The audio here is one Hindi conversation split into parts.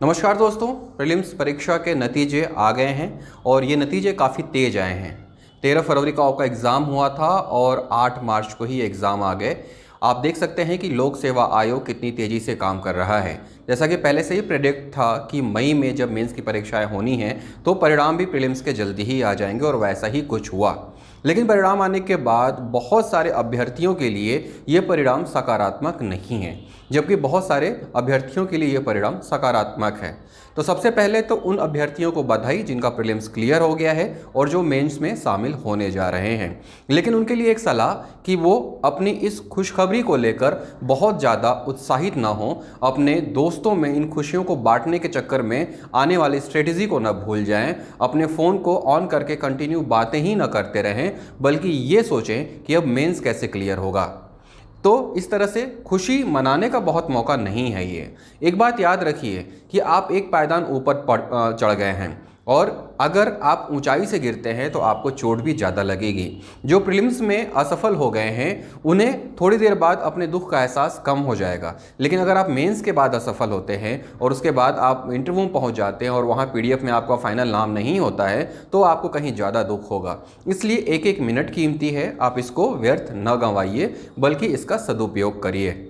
नमस्कार दोस्तों, प्रीलिम्स परीक्षा के नतीजे आ गए हैं और ये नतीजे काफ़ी तेज आए हैं। 13 फरवरी को आपका एग्ज़ाम हुआ था और 8 मार्च को ही एग्ज़ाम आ गए। आप देख सकते हैं कि लोक सेवा आयोग कितनी तेज़ी से काम कर रहा है। जैसा कि पहले से ही प्रेडिक्ट था कि मई में जब मेंस की परीक्षाएं होनी हैं तो परिणाम भी प्रीलिम्स के जल्दी ही आ जाएंगे और वैसा ही कुछ हुआ। लेकिन परिणाम आने के बाद बहुत सारे अभ्यर्थियों के लिए ये परिणाम सकारात्मक नहीं है, जबकि बहुत सारे अभ्यर्थियों के लिए ये परिणाम सकारात्मक है। तो सबसे पहले तो उन अभ्यर्थियों को बधाई जिनका प्रीलिम्स क्लियर हो गया है और जो मेंस में शामिल होने जा रहे हैं। लेकिन उनके लिए एक सलाह कि वो अपनी इस खुशखबरी को लेकर बहुत ज़्यादा उत्साहित ना हो, अपने दोस्तों में इन खुशियों को बांटने के चक्कर में आने वाली स्ट्रेटजी को ना भूल जाएं, अपने फ़ोन को ऑन करके कंटिन्यू बातें ही ना करते रहें, बल्कि ये सोचें कि अब मेंस कैसे क्लियर होगा। तो इस तरह से खुशी मनाने का बहुत मौका नहीं है ये। एक बात याद रखिए कि आप एक पायदान ऊपर चढ़ गए हैं और अगर आप ऊंचाई से गिरते हैं तो आपको चोट भी ज़्यादा लगेगी। जो प्रीलिम्स में असफल हो गए हैं उन्हें थोड़ी देर बाद अपने दुख का एहसास कम हो जाएगा, लेकिन अगर आप मेंस के बाद असफल होते हैं और उसके बाद आप इंटरव्यू में पहुंच जाते हैं और वहां पीडीएफ में आपका फाइनल नाम नहीं होता है तो आपको कहीं ज़्यादा दुख होगा। इसलिए एक एक मिनट कीमती है, आप इसको व्यर्थ न गंवाइए बल्कि इसका सदुपयोग करिए।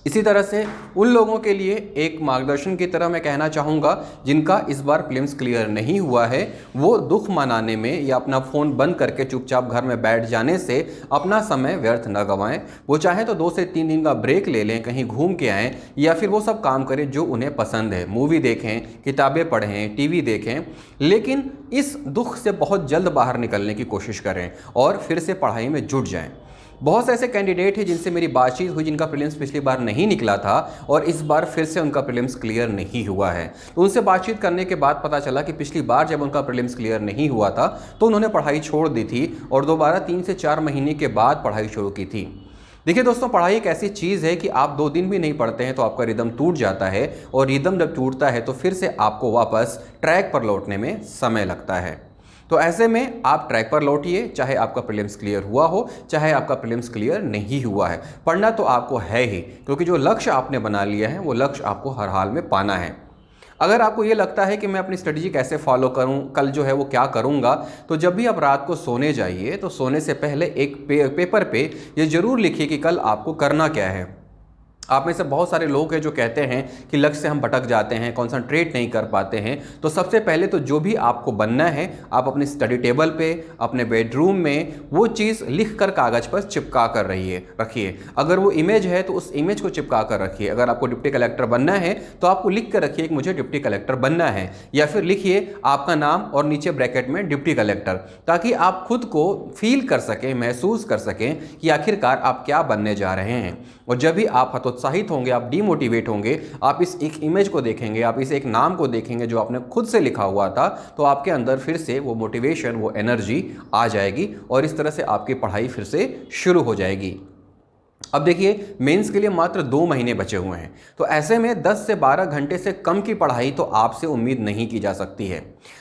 इसी तरह से उन लोगों के लिए एक मार्गदर्शन की तरह मैं कहना चाहूँगा जिनका इस बार प्रीलिम्स क्लियर नहीं हुआ है, वो दुख मनाने में या अपना फ़ोन बंद करके चुपचाप घर में बैठ जाने से अपना समय व्यर्थ न गंवाएं। वो चाहे तो 2 से 3 दिन का ब्रेक ले लें, कहीं घूम के आएँ या फिर वो सब काम करें जो उन्हें पसंद है। मूवी देखें, किताबें पढ़ें, टीवी देखें, लेकिन इस दुख से बहुत जल्द बाहर निकलने की कोशिश करें और फिर से पढ़ाई में जुट जाएँ। बहुत से ऐसे कैंडिडेट हैं जिनसे मेरी बातचीत हुई जिनका प्रीलिम्स पिछली बार नहीं निकला था और इस बार फिर से उनका प्रीलिम्स क्लियर नहीं हुआ है। तो उनसे बातचीत करने के बाद पता चला कि पिछली बार जब उनका प्रीलिम्स क्लियर नहीं हुआ था तो उन्होंने पढ़ाई छोड़ दी थी और दोबारा 3 से 4 महीने के बाद पढ़ाई शुरू की थी। देखिए दोस्तों, पढ़ाई एक ऐसी चीज़ है कि आप 2 दिन भी नहीं पढ़ते हैं तो आपका रिदम टूट जाता है और रिदम जब टूटता है तो फिर से आपको वापस ट्रैक पर लौटने में समय लगता है। तो ऐसे में आप ट्रैक पर लौटिए, चाहे आपका प्रीलिम्स क्लियर हुआ हो चाहे आपका प्रीलिम्स क्लियर नहीं हुआ है। पढ़ना तो आपको है ही, क्योंकि जो लक्ष्य आपने बना लिया है वो लक्ष्य आपको हर हाल में पाना है। अगर आपको ये लगता है कि मैं अपनी स्ट्रेटजी कैसे फॉलो करूं, कल जो है वो क्या करूंगा, तो जब भी आप रात को सोने जाइए तो सोने से पहले एक पेपर पे ये ज़रूर लिखिए कि कल आपको करना क्या है। आप में से बहुत सारे लोग हैं जो कहते हैं कि लक्ष्य से हम भटक जाते हैं, कॉन्सेंट्रेट नहीं कर पाते हैं। तो सबसे पहले तो जो भी आपको बनना है आप अपने स्टडी टेबल पे, अपने बेडरूम में वो चीज़ लिख कर कागज़ पर चिपका कर रखिए। अगर वो इमेज है तो उस इमेज को चिपका कर रखिए। अगर आपको डिप्टी कलेक्टर बनना है तो आपको लिख कर रखिए कि मुझे डिप्टी कलेक्टर बनना है, या फिर लिखिए आपका नाम और नीचे ब्रैकेट में डिप्टी कलेक्टर, ताकि आप खुद को फील कर सकें, महसूस कर सकें कि आखिरकार आप क्या बनने जा रहे हैं। और जब भी आप हतोत्साहित होंगे, आप डीमोटिवेट होंगे, आप इस एक इमेज को देखेंगे, आप इस एक नाम को देखेंगे जो आपने खुद से लिखा हुआ था, तो आपके अंदर फिर से वो मोटिवेशन, वो एनर्जी आ जाएगी और इस तरह से आपकी पढ़ाई फिर से शुरू हो जाएगी। अब देखिए, मेंस के लिए मात्र 2 महीने बचे हुए हैं, तो ऐसे में 10 से 12 घंटे से कम की पढ़ाई तो आपसे उम्मीद नहीं की जा सकती है।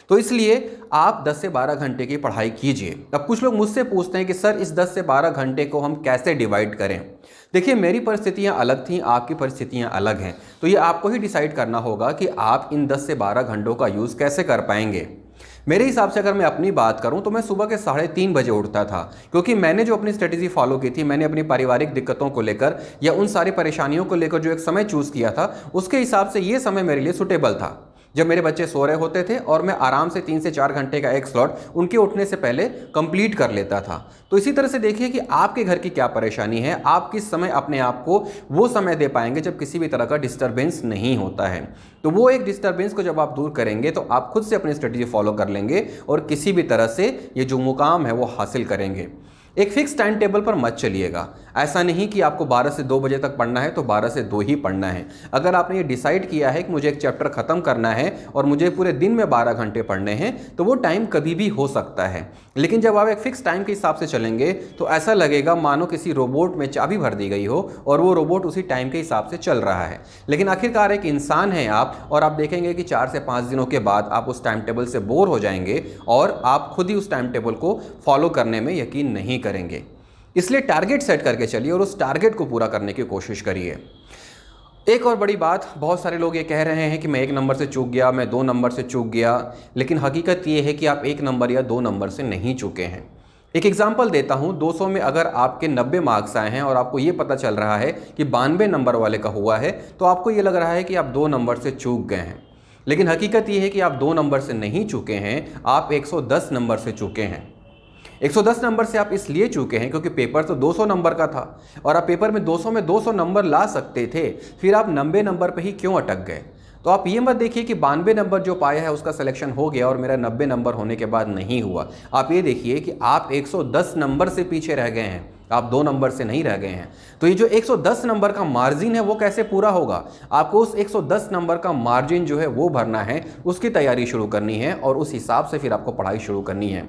तो इसलिए आप 10 से 12 घंटे की पढ़ाई कीजिए। अब कुछ लोग मुझसे पूछते हैं कि सर इस 10 से 12 घंटे को हम कैसे डिवाइड करें। देखिए, मेरी परिस्थितियां अलग थीं, आपकी परिस्थितियां अलग हैं, तो ये आपको ही डिसाइड करना होगा कि आप इन 10 से 12 घंटों का यूज़ कैसे कर पाएंगे। मेरे हिसाब से अगर मैं अपनी बात करूं तो मैं सुबह के 3:30 बजे उठता था, क्योंकि मैंने जो अपनी स्ट्रेटेजी फॉलो की थी, मैंने अपनी पारिवारिक दिक्कतों को लेकर या उन सारी परेशानियों को लेकर जो एक समय चूज़ किया था, उसके हिसाब से ये समय मेरे लिए सुटेबल था जब मेरे बच्चे सो रहे होते थे और मैं आराम से 3 से 4 घंटे का एक स्लॉट उनके उठने से पहले कंप्लीट कर लेता था। तो इसी तरह से देखिए कि आपके घर की क्या परेशानी है, आप किस समय अपने आप को वो समय दे पाएंगे जब किसी भी तरह का डिस्टर्बेंस नहीं होता है। तो वो एक डिस्टर्बेंस को जब आप दूर करेंगे तो आप खुद से अपनी स्ट्रेटजी फॉलो कर लेंगे और किसी भी तरह से ये जो मुकाम है वो हासिल करेंगे। एक फिक्स टाइम टेबल पर मत चलिएगा। ऐसा नहीं कि आपको 12 से 2 बजे तक पढ़ना है तो 12 से 2 ही पढ़ना है। अगर आपने ये डिसाइड किया है कि मुझे एक चैप्टर ख़त्म करना है और मुझे पूरे दिन में 12 घंटे पढ़ने हैं, तो वो टाइम कभी भी हो सकता है। लेकिन जब आप एक फिक्स टाइम के हिसाब से चलेंगे तो ऐसा लगेगा मानो किसी रोबोट में चाबी भर दी गई हो और वो रोबोट उसी टाइम के हिसाब से चल रहा है। लेकिन आखिरकार एक इंसान है आप, और आप देखेंगे कि 4 से 5 दिनों के बाद आप उस टाइम टेबल से बोर हो जाएंगे और आप खुद ही उस टाइम टेबल को फॉलो करने में यकीन नहीं करेंगे। इसलिए टारगेट सेट करके चलिए और उस टारगेट को पूरा करने की कोशिश करिए। एक और बड़ी बात, बहुत सारे लोग ये कह रहे हैं कि मैं 1 नंबर से चूक गया, मैं 2 नंबर से चूक गया, लेकिन हकीकत ये है कि आप 1 नंबर या 2 नंबर से नहीं चूके हैं। एक एग्जांपल देता हूं, 200 में अगर आपके 90 मार्क्स आए हैं और आपको ये पता चल रहा है कि 92 नंबर वाले का हुआ है, तो आपको ये लग रहा है कि आप 2 नंबर से चूक गए हैं। लेकिन हकीकत ये है कि आप 2 नंबर से नहीं चूके हैं, आप 110 नंबर से चूके हैं। 110 नंबर से आप इसलिए चूके हैं क्योंकि पेपर तो 200 नंबर का था और आप पेपर में 200 नंबर ला सकते थे, फिर आप 90 नंबर पे ही क्यों अटक गए। तो आप ये मत देखिए कि 92 नंबर जो पाया है उसका सिलेक्शन हो गया और मेरा 90 नंबर होने के बाद नहीं हुआ। आप ये देखिए कि आप 110 नंबर से पीछे रह गए हैं, आप 2 नंबर से नहीं रह गए हैं। तो ये जो 110 नंबर का मार्जिन है वो कैसे पूरा होगा, आपको उस 110 नंबर का मार्जिन जो है वो भरना है, उसकी तैयारी शुरू करनी है और उस हिसाब से फिर आपको पढ़ाई शुरू करनी है।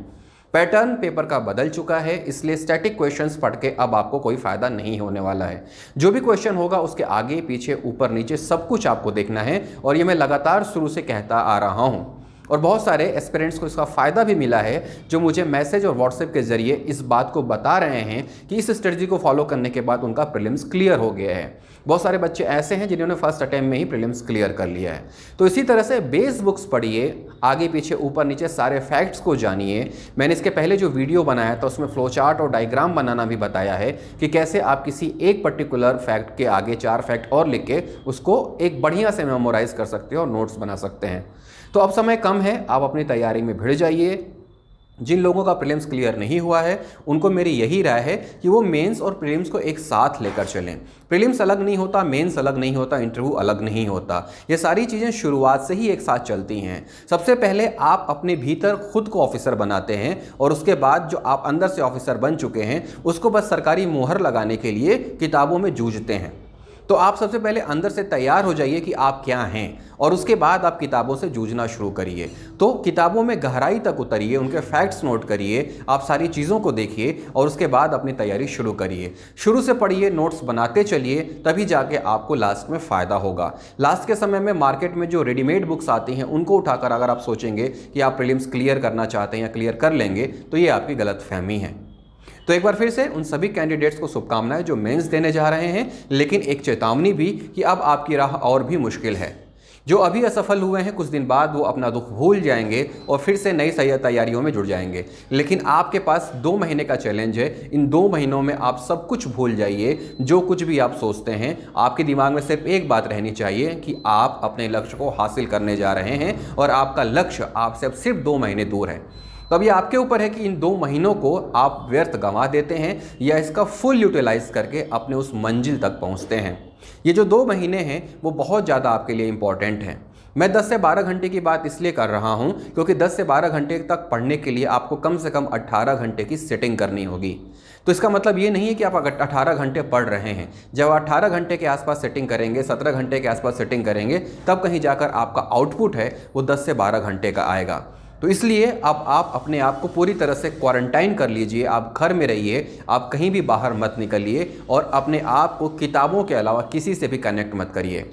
पैटर्न पेपर का बदल चुका है, इसलिए स्टैटिक क्वेश्चंस पढ़ के अब आपको कोई फायदा नहीं होने वाला है। जो भी क्वेश्चन होगा उसके आगे पीछे ऊपर नीचे सब कुछ आपको देखना है और ये मैं लगातार शुरू से कहता आ रहा हूँ और बहुत सारे एस्पिरेंट्स को इसका फ़ायदा भी मिला है जो मुझे मैसेज और व्हाट्सएप के ज़रिए इस बात को बता रहे हैं कि इस स्ट्रेटजी को फॉलो करने के बाद उनका प्रीलिम्स क्लियर हो गया है। बहुत सारे बच्चे ऐसे हैं जिन्होंने फर्स्ट अटेम्प्ट में ही प्रीलिम्स क्लियर कर लिया है। तो इसी तरह से बेस बुक्स पढ़िए, आगे पीछे ऊपर नीचे सारे फैक्ट्स को जानिए। मैंने इसके पहले जो वीडियो बनाया था उसमें फ्लो चार्ट और डायग्राम बनाना भी बताया है कि कैसे आप किसी एक पर्टिकुलर फैक्ट के आगे 4 फैक्ट और लिख के उसको एक बढ़िया से मेमोराइज कर सकते हो और नोट्स बना सकते हैं। तो अब समय कम है, आप अपनी तैयारी में भिड़ जाइए। जिन लोगों का प्रीलिम्स क्लियर नहीं हुआ है उनको मेरी यही राय है कि वो मेंस और प्रीलिम्स को एक साथ लेकर चलें। प्रीलिम्स अलग नहीं होता, मेंस अलग नहीं होता, इंटरव्यू अलग नहीं होता। ये सारी चीज़ें शुरुआत से ही एक साथ चलती हैं। सबसे पहले आप अपने भीतर खुद को ऑफिसर बनाते हैं और उसके बाद जो आप अंदर से ऑफिसर बन चुके हैं उसको बस सरकारी मुहर लगाने के लिए किताबों में जूझते हैं। तो आप सबसे पहले अंदर से तैयार हो जाइए कि आप क्या हैं और उसके बाद आप किताबों से जूझना शुरू करिए। तो किताबों में गहराई तक उतरिए, उनके फैक्ट्स नोट करिए, आप सारी चीज़ों को देखिए और उसके बाद अपनी तैयारी शुरू करिए। शुरू से पढ़िए, नोट्स बनाते चलिए, तभी जाके आपको लास्ट में फ़ायदा होगा। लास्ट के समय में मार्केट में जो रेडीमेड बुक्स आती हैं उनको उठाकर अगर आप सोचेंगे कि आप प्रीलिम्स क्लियर करना चाहते हैं या क्लियर कर लेंगे तो ये आपकी गलतफहमी है। तो एक बार फिर से उन सभी कैंडिडेट्स को शुभकामनाएं जो मेंस देने जा रहे हैं, लेकिन एक चेतावनी भी कि अब आपकी राह और भी मुश्किल है। जो अभी असफल हुए हैं कुछ दिन बाद वो अपना दुख भूल जाएंगे और फिर से नई तैयारियों में जुड़ जाएंगे, लेकिन आपके पास 2 महीने का चैलेंज है। इन 2 महीनों में आप सब कुछ भूल जाइए, जो कुछ भी आप सोचते हैं। आपके दिमाग में सिर्फ एक बात रहनी चाहिए कि आप अपने लक्ष्य को हासिल करने जा रहे हैं और आपका लक्ष्य आपसे अब सिर्फ 2 महीने दूर है। तो अब ये आपके ऊपर है कि इन 2 महीनों को आप व्यर्थ गंवा देते हैं या इसका फुल यूटिलाइज करके अपने उस मंजिल तक पहुंचते हैं। ये जो 2 महीने हैं वो बहुत ज़्यादा आपके लिए इम्पॉर्टेंट हैं। मैं 10 से 12 घंटे की बात इसलिए कर रहा हूं क्योंकि 10 से 12 घंटे तक पढ़ने के लिए आपको कम से कम 18 घंटे की सेटिंग करनी होगी। तो इसका मतलब ये नहीं है कि आप अगर 18 घंटे पढ़ रहे हैं, जब 18 घंटे के आसपास सेटिंग करेंगे, 17 घंटे के आसपास सेटिंग करेंगे, तब कहीं जाकर आपका आउटपुट है वो 10 से 12 घंटे का आएगा। तो इसलिए अब आप अपने आप को पूरी तरह से क्वारंटाइन कर लीजिए, आप घर में रहिए, आप कहीं भी बाहर मत निकलिए और अपने आप को किताबों के अलावा किसी से भी कनेक्ट मत करिए।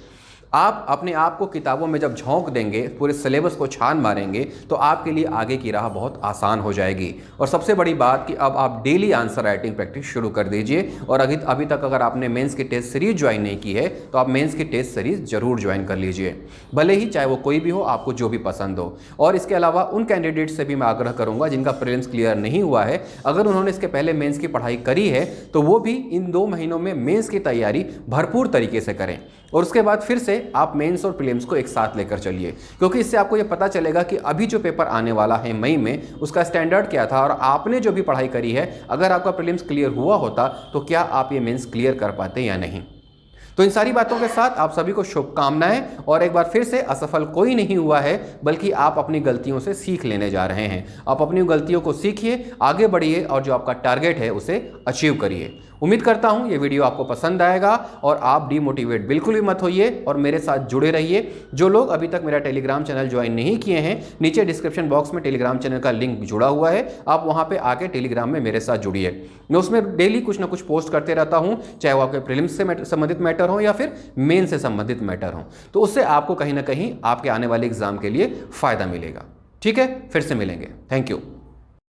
आप अपने आप को किताबों में जब झोंक देंगे, पूरे सिलेबस को छान मारेंगे, तो आपके लिए आगे की राह बहुत आसान हो जाएगी। और सबसे बड़ी बात कि अब आप डेली आंसर राइटिंग प्रैक्टिस शुरू कर दीजिए। और अभी तक अगर आपने मेंस की टेस्ट सीरीज ज्वाइन नहीं की है तो आप मेंस की टेस्ट सीरीज जरूर ज्वाइन कर लीजिए, भले ही चाहे वो कोई भी हो, आपको जो भी पसंद हो। और इसके अलावा उन कैंडिडेट से भी मैं आग्रह करूँगा जिनका प्रीलिम्स क्लियर नहीं हुआ है, अगर उन्होंने इसके पहले मेंस की पढ़ाई करी है तो वो भी इन 2 महीनों में मेंस की तैयारी भरपूर तरीके से करें और उसके बाद फिर से आप मेंस और प्रीलिम्स को एक साथ लेकर चलिए, क्योंकि इससे आपको ये पता चलेगा कि अभी जो पेपर आने वाला है मई में, उसका स्टैंडर्ड क्या था और आपने जो भी पढ़ाई करी है, अगर आपका प्रीलिम्स क्लियर हुआ होता तो क्या आप ये मेंस क्लियर कर पाते या नहीं। तो इन सारी बातों के साथ आप सभी को शुभकामनाएं। और एक बार फिर से असफल कोई नहीं हुआ है, बल्कि आप अपनी गलतियों से सीख लेने जा रहे हैं। आप अपनी गलतियों को सीखिए, आगे बढ़िए और जो आपका टारगेट है उसे अचीव करिए। उम्मीद करता हूं ये वीडियो आपको पसंद आएगा और आप डीमोटिवेट बिल्कुल भी मत होइए और मेरे साथ जुड़े रहिए। जो लोग अभी तक मेरा टेलीग्राम चैनल ज्वाइन नहीं किए हैं, नीचे डिस्क्रिप्शन बॉक्स में टेलीग्राम चैनल का लिंक जुड़ा हुआ है, आप वहां पे आके टेलीग्राम में मेरे साथ जुड़िए। मैं उसमें डेली कुछ ना कुछ पोस्ट करते रहता हूं, चाहे वो आपके प्रीलिम्स से संबंधित मैटर हो या फिर मेन से संबंधित मैटर हो, तो उससे आपको कहीं ना कहीं आपके आने वाले एग्जाम के लिए फायदा मिलेगा। ठीक है, फिर से मिलेंगे। Thank you.